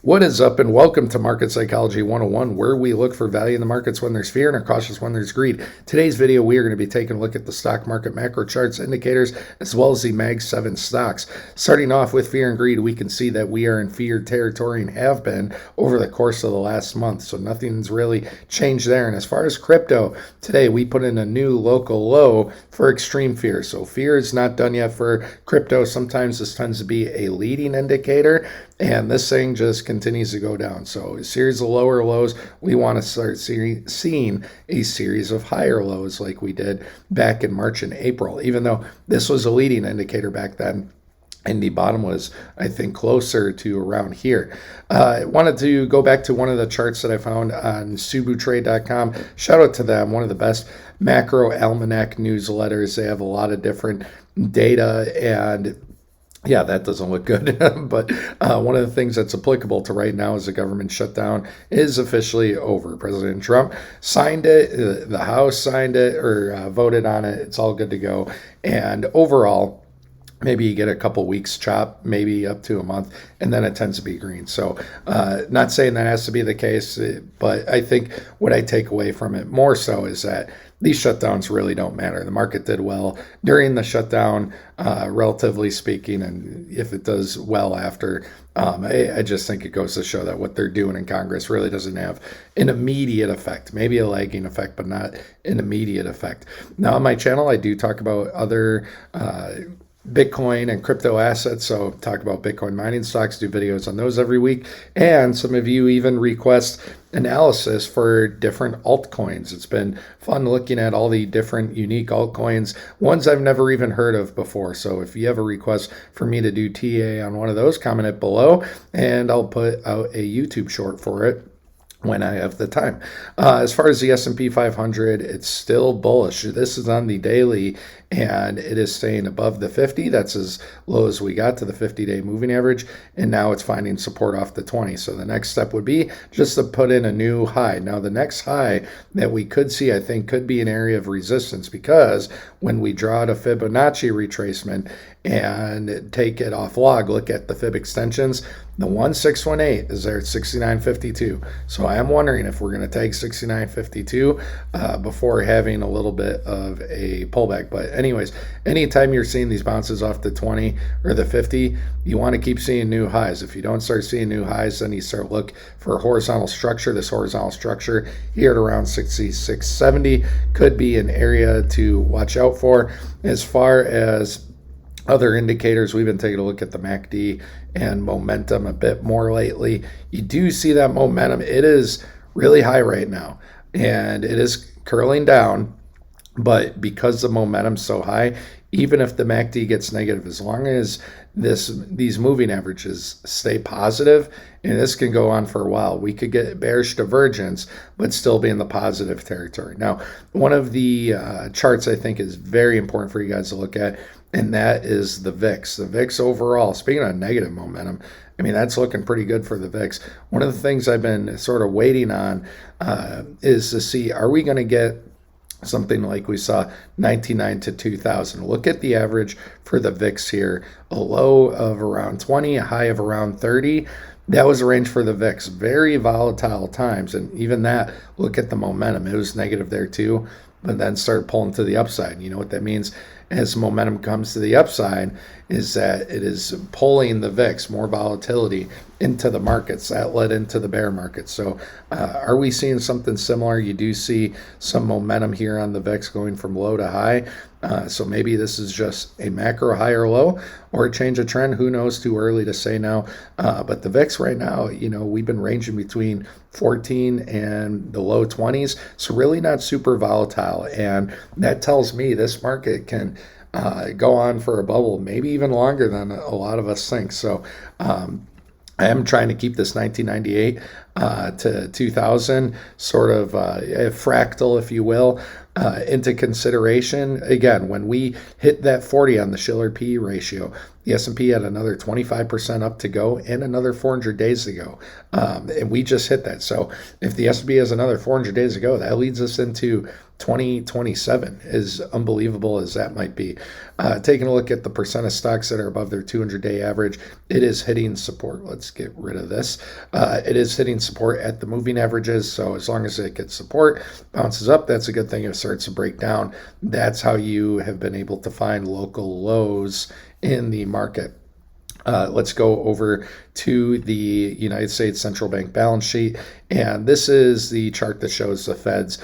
What is up, and welcome to Market Psychology 101, where we look for value in the markets when there's fear and are cautious when there's greed. Today's video, we are going to be taking a look at the stock market macro charts, indicators, as well as the Mag 7 stocks. Starting off with fear and greed, we can see that we are in fear territory and have been over the course of the last month, so nothing's really changed there. And as far as crypto, today we put in a new local low for extreme fear. So fear is not done yet for crypto. Sometimes this tends to be a leading indicator, and this thing just continues to go down. So a series of lower lows, we want to start seeing a series of higher lows like we did back in March and April, even though this was a leading indicator back then. And the bottom was, I think, closer to around here. I wanted to go back to one of the charts that I found on subutrade.com. Shout out to them, one of the best macro almanac newsletters. They have a lot of different data, and yeah, that doesn't look good. But one of the things that's applicable to right now is the government shutdown is officially over. President Trump signed it. The House signed it or voted on it. It's all good to go. And overall, maybe you get a couple weeks chop, maybe up to a month, and then it tends to be green. So not saying that has to be the case, but I think what I take away from it more so is that these shutdowns really don't matter. The market did well during the shutdown, relatively speaking, and if it does well after, I just think it goes to show that what they're doing in Congress really doesn't have an immediate effect. Maybe a lagging effect, but not an immediate effect. Now, on my channel, I do talk about other Bitcoin and crypto assets. So talk about Bitcoin mining stocks, do videos on those every week. And some of you even request analysis for different altcoins. It's been fun looking at all the different unique altcoins, ones I've never even heard of before. So if you have a request for me to do TA on one of those, comment it below and I'll put out a YouTube short for it when I have the time. As far as the S&P 500, it's still bullish. This is on the daily, and it is staying above the 50. That's as low as we got to the 50-day moving average, and now it's finding support off the 20. So the next step would be just to put in a new high. Now, the next high that we could see, I think, could be an area of resistance, because when we draw out a Fibonacci retracement and take it off log, look at the Fib extensions, the 1618 is there at 69.52. So I am wondering if we're going to take 69.52 before having a little bit of a pullback. But anyways, anytime you're seeing these bounces off the 20 or the 50, you want to keep seeing new highs. If you don't start seeing new highs, then you start look for a horizontal structure. This horizontal structure here at around 66.70 could be an area to watch out for. As far as other indicators, we've been taking a look at the MACD and momentum a bit more lately. You do see that momentum. It is really high right now, and it is curling down. But because the momentum's so high, even if the MACD gets negative, as long as these moving averages stay positive, and this can go on for a while, we could get bearish divergence, but still be in the positive territory. Now, one of the charts I think is very important for you guys to look at, and that is the VIX. The VIX overall, speaking of negative momentum, I mean, that's looking pretty good for the VIX. One of the things I've been sort of waiting on is to see, are we going to get something like we saw 99 to 2000. Look at the average for the VIX here, a low of around 20, a high of around 30. That was a range for the VIX. Very volatile times, and even that, look at the momentum. It was negative there too, but then started pulling to the upside. You know what that means? As momentum comes to the upside, is that it is pulling the VIX, more volatility into the markets. That led into the bear market. So are we seeing something similar? You do see some momentum here on the VIX going from low to high. So maybe this is just a macro high or low, or a change of trend. Who knows? Too early to say now. But the VIX right now, you know, we've been ranging between 14 and the low 20s. So really not super volatile. And that tells me this market can go on for a bubble, maybe even longer than a lot of us think. So I am trying to keep this 1998 to 2000, sort of a fractal, if you will, into consideration. Again, when we hit that 40 on the Shiller P ratio, the S&P had another 25% up to go and another 400 days to go. And we just hit that. So if the S&P has another 400 days to go, that leads us into 2027, as unbelievable as that might be. Taking a look at the percent of stocks that are above their 200-day average, it is hitting support. Let's get rid of this. It is hitting support at the moving averages. So as long as it gets support, bounces up, that's a good thing. If it starts to break down, that's how you have been able to find local lows in the market. Let's go over to the United States Central Bank balance sheet. And this is the chart that shows the Fed's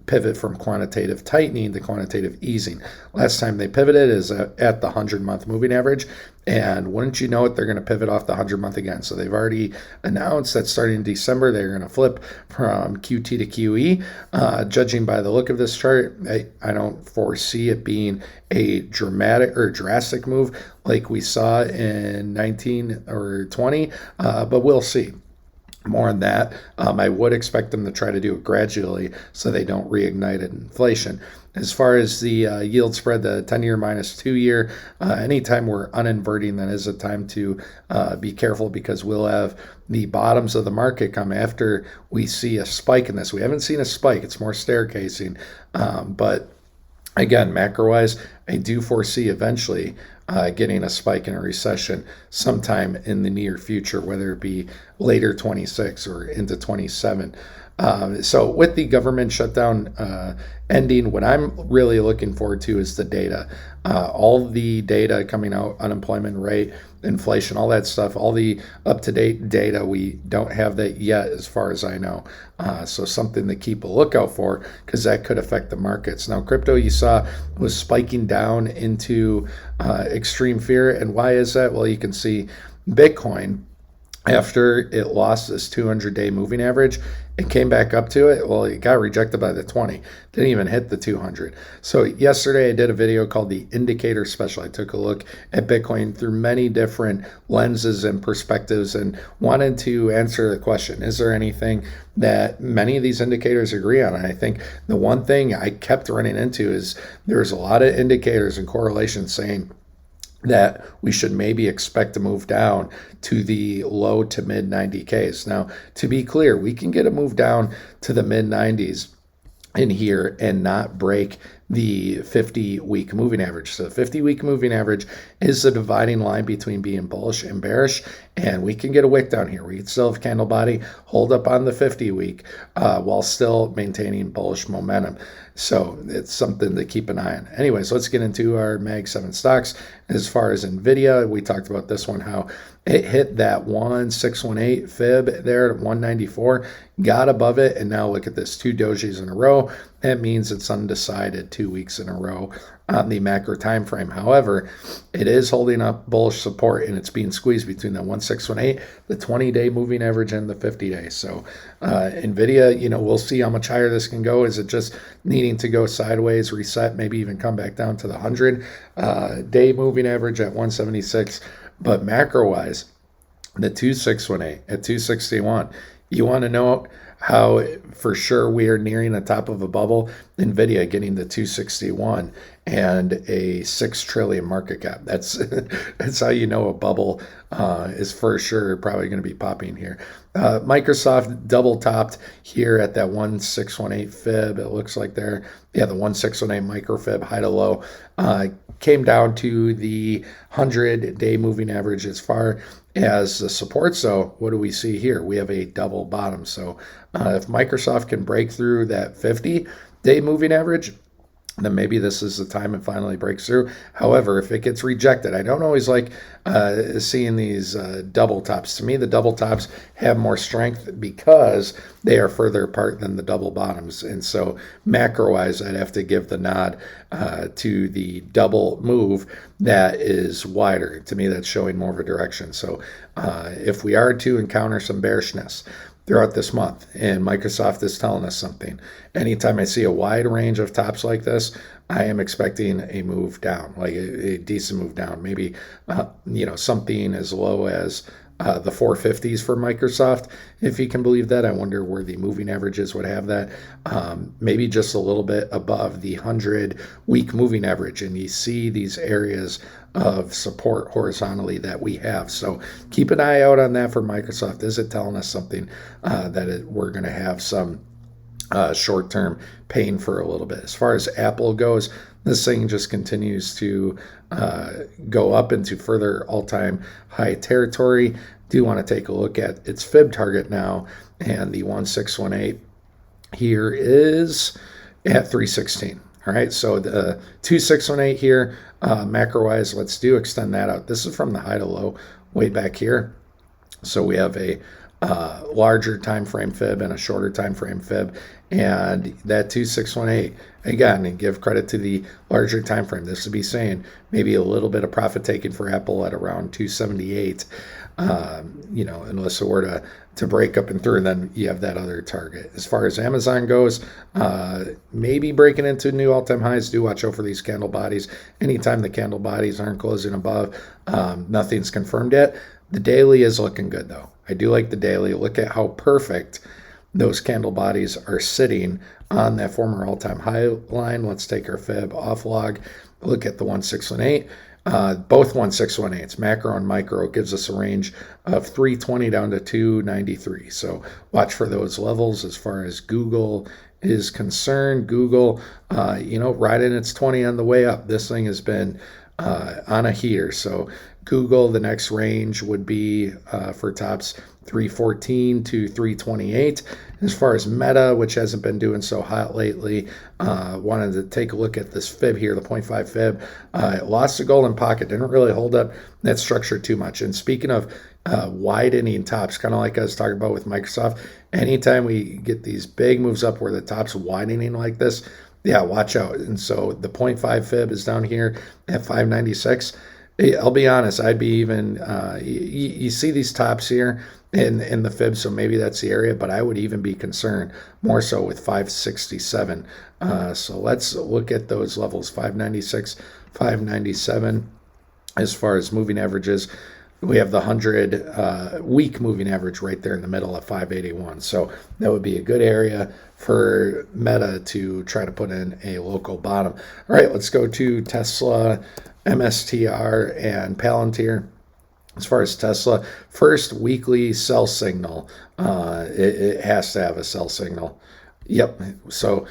pivot from quantitative tightening to quantitative easing. Last time they pivoted is at the 100-month moving average. And wouldn't you know it, they're going to pivot off the 100-month again. So they've already announced that starting in December, they're going to flip from QT to QE. Judging by the look of this chart, I don't foresee it being a dramatic or drastic move like we saw in 19 or 20, but we'll see. More on that. I would expect them to try to do it gradually so they don't reignite inflation. As far as the yield spread, the 10-year minus 2-year, anytime we're uninverting, that is a time to be careful, because we'll have the bottoms of the market come after we see a spike in this. We haven't seen a spike. It's more staircasing. But again, macro-wise, I do foresee eventually getting a spike in a recession sometime in the near future, whether it be later 26 or into 27. So with the government shutdown ending, what I'm really looking forward to is the data. All the data coming out, unemployment rate, inflation, all that stuff, all the up-to-date data. We don't have that yet as far as I know. So something to keep a lookout for, because that could affect the markets. Now, crypto, you saw, was spiking down into extreme fear. And why is that? Well, you can see Bitcoin, after it lost this 200-day moving average, it came back up to it. Well, it got rejected by the 20. Didn't even hit the 200. So yesterday I did a video called the Indicator Special. I took a look at Bitcoin through many different lenses and perspectives and wanted to answer the question, is there anything that many of these indicators agree on? And I think the one thing I kept running into is there's a lot of indicators and correlations saying that we should maybe expect to move down to the low to mid 90Ks. Now, to be clear, we can get a move down to the mid 90s in here and not break the 50-week moving average. So the 50-week moving average is the dividing line between being bullish and bearish, and we can get a wick down here. We can still have candle body, hold up on the 50-week while still maintaining bullish momentum. So it's something to keep an eye on. Anyways, let's get into our Mag 7 stocks. As far as NVIDIA, we talked about this one, how it hit that 1618 fib there at 194, got above it, and now look at this, 2 dojis in a row. That means it's undecided 2 weeks in a row on the macro time frame. However, it is holding up bullish support, and it's being squeezed between the 1618, the 20-day moving average, and the 50-day. So NVIDIA, we'll see how much higher this can go. Is it just needing to go sideways, reset, maybe even come back down to the 100-day moving average at 176? But macro-wise, the 2618 at 261, you want to know how for sure we are nearing the top of a bubble? NVIDIA getting the 261 and a 6 trillion market cap. That's how you know a bubble is for sure probably going to be popping here. Microsoft double topped here at that 1618 fib. It looks like there, the 1618 micro fib, high to low, came down to the 100-day moving average as far as the support. So what do we see here? We have a double bottom. So if Microsoft can break through that 50-day moving average, then maybe this is the time it finally breaks through. However, if it gets rejected, I don't always like seeing these double tops. To me, the double tops have more strength because they are further apart than the double bottoms. And so macro-wise, I'd have to give the nod to the double move that is wider. To me, that's showing more of a direction. So if we are to encounter some bearishness throughout this month, and Microsoft is telling us something, anytime I see a wide range of tops like this, I am expecting a move down, like a decent move down. Maybe something as low as the 450s for Microsoft, if you can believe that. I wonder where the moving averages would have that. Maybe just a little bit above the 100-week moving average. And you see these areas of support horizontally that we have. So keep an eye out on that for Microsoft. Is it telling us something we're going to have some short-term pain for a little bit? As far as Apple goes, this thing just continues to go up into further all-time high territory. Do want to take a look at its fib target now, and the 1618 here is at 316. All right, so the 2618 here, macro-wise, let's extend that out. This is from the high to low way back here. So we have a larger time frame fib and a shorter time frame fib, and that 2618 again, and give credit to the larger time frame. This would be saying maybe a little bit of profit taking for Apple at around 278, unless it were to break up and through, and then you have that other target. As far as Amazon goes, maybe breaking into new all-time highs. Do watch out for these candle bodies. Anytime the candle bodies aren't closing above, nothing's confirmed yet. The daily is looking good, though. I do like the daily. Look at how perfect those candle bodies are sitting on that former all-time high line. Let's take our fib off log. Look at the 1618. Both 1618s, macro and micro, gives us a range of 320 down to 293. So watch for those levels. As far as Google is concerned, Google, riding its 20 on the way up. This thing has been on a heater. So Google, the next range would be for tops 314 to 328. As far as Meta, which hasn't been doing so hot lately, wanted to take a look at this fib here, the 0.5 fib. It lost the golden pocket, didn't really hold up that structure too much. And speaking of widening tops, kind of like I was talking about with Microsoft, anytime we get these big moves up where the top's widening like this, yeah, watch out. And so the 0.5 fib is down here at 596. I'll be honest, I'd be even, you see these tops here in the fib, so maybe that's the area, but I would even be concerned more so with 567. So let's look at those levels, 596, 597. As far as moving averages, we have the 100-week moving average right there in the middle at 581. So that would be a good area for Meta to try to put in a local bottom. All right, let's go to Tesla, MSTR, and Palantir. As far as Tesla, first weekly sell signal. It has to have a sell signal. Yep. So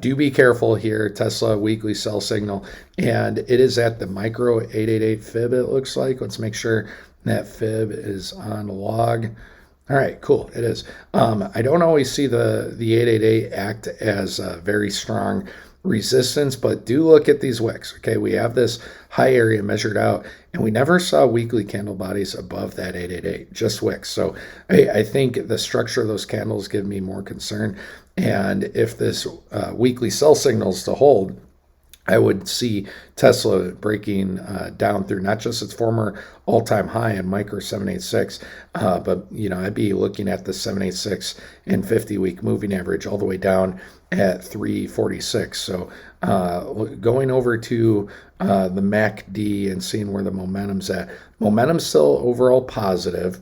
do be careful here. Tesla weekly sell signal, and it is at the micro 888 fib. It looks like. Let's make sure that fib is on log. All right, cool. It is. I don't always see the 888 act as a very strong resistance, but do look at these wicks. Okay, we have this high area measured out, and we never saw weekly candle bodies above that 888, just wicks. So I think the structure of those candles give me more concern, and if this weekly sell signals to hold, I would see Tesla breaking down through not just its former all-time high in micro 786, but I'd be looking at the 786 and 50-week moving average all the way down at 346. So going over to the MACD and seeing where the momentum's at. Momentum's still overall positive,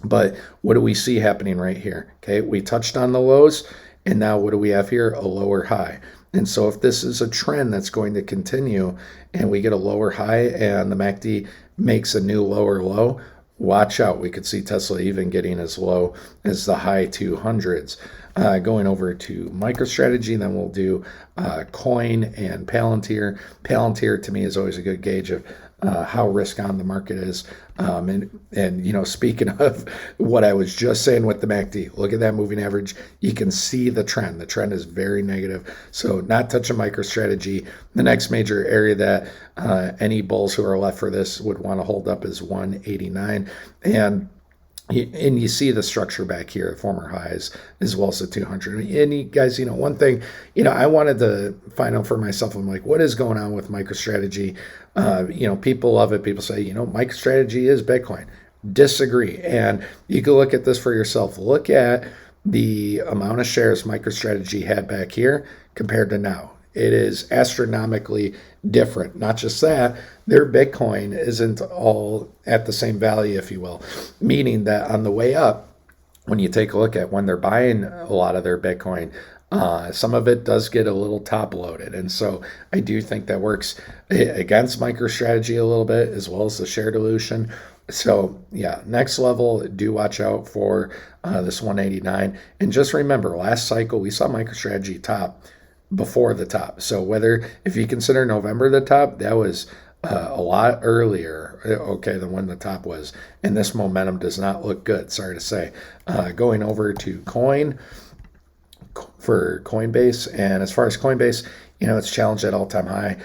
but what do we see happening right here? Okay, we touched on the lows, and now what do we have here? A lower high. And so if this is a trend that's going to continue and we get a lower high and the MACD makes a new lower low, watch out. We could see Tesla even getting as low as the high 200s. Going over to MicroStrategy, then we'll do Coin and Palantir. Palantir to me is always a good gauge of how risk on the market is. And speaking of what I was just saying with the MACD, look at that moving average. You can see the trend. The trend is very negative. So not touching MicroStrategy. The next major area that any bulls who are left for this would want to hold up is 189. And you see the structure back here, the former highs, as well as the 200. And you guys, one thing, I wanted to find out for myself. I'm like, what is going on with MicroStrategy? People love it. People say, MicroStrategy is Bitcoin. Disagree. And you can look at this for yourself. Look at the amount of shares MicroStrategy had back here compared to now. it is astronomically different. Not just that, their Bitcoin isn't all at the same value, if you will, meaning that on the way up, when you take a look at when they're buying a lot of their Bitcoin, some of it does get a little top loaded. And so I do think that works against MicroStrategy a little bit, as well as the share dilution. So yeah, next level, do watch out for this 189. And just remember, last cycle, we saw MicroStrategy top before the top. So if you consider November the top, that was a lot earlier, okay, than when the top was. And this momentum does not look good, sorry to say. Going over to for Coinbase, and as far as Coinbase, it's challenged at all-time high.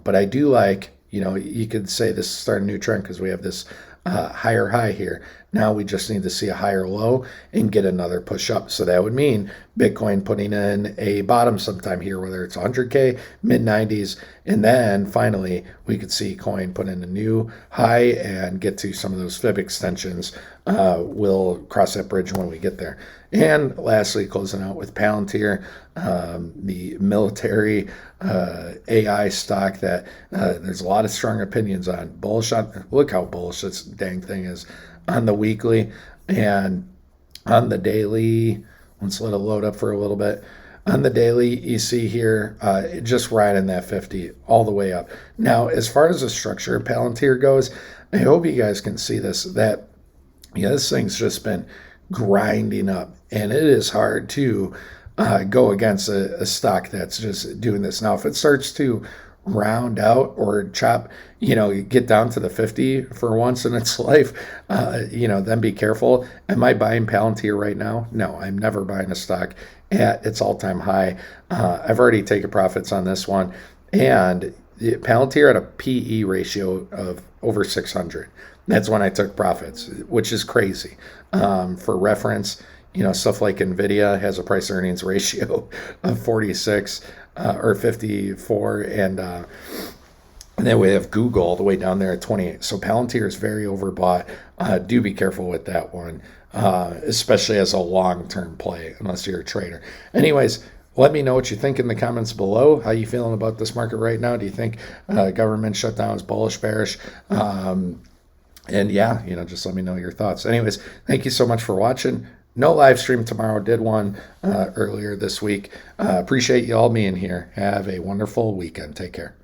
But I do like, you could say this is starting a new trend because we have this higher high here. Now we just need to see a higher low and get another push up. So that would mean Bitcoin putting in a bottom sometime here, whether it's 100K, mid 90s, and then finally we could see coin put in a new high and get to some of those fib extensions. We'll cross that bridge when we get there. And lastly, closing out with Palantir, the military AI stock that there's a lot of strong opinions on. Bullish on, look how bullish this dang thing is on the weekly and on the daily. Let's let it load up for a little bit. On the daily, you see here, just riding that 50 all the way up. Now, as far as the structure of Palantir goes, I hope you guys can see this, that this thing's just been grinding up, and it is hard to go against a stock that's just doing this. Now, if it starts to round out or chop, get down to the 50 for once in its life, then be careful. Am I buying Palantir right now? No, I'm never buying a stock at its all-time high. I've already taken profits on this one, and Palantir had a PE ratio of over 600. That's when I took profits, which is crazy. For reference, stuff like NVIDIA has a price earnings ratio of 46 or 54, and then we have Google all the way down there at 28. So Palantir is very overbought. Do be careful with that one, especially as a long-term play, unless you're a trader. Anyways, let me know what you think in the comments below. How you feeling about this market right now? Do you think government shutdown is bullish, bearish? And yeah, just let me know your thoughts. Anyways, thank you so much for watching. No live stream tomorrow. Did one earlier this week. Appreciate you all being here. Have a wonderful weekend. Take care.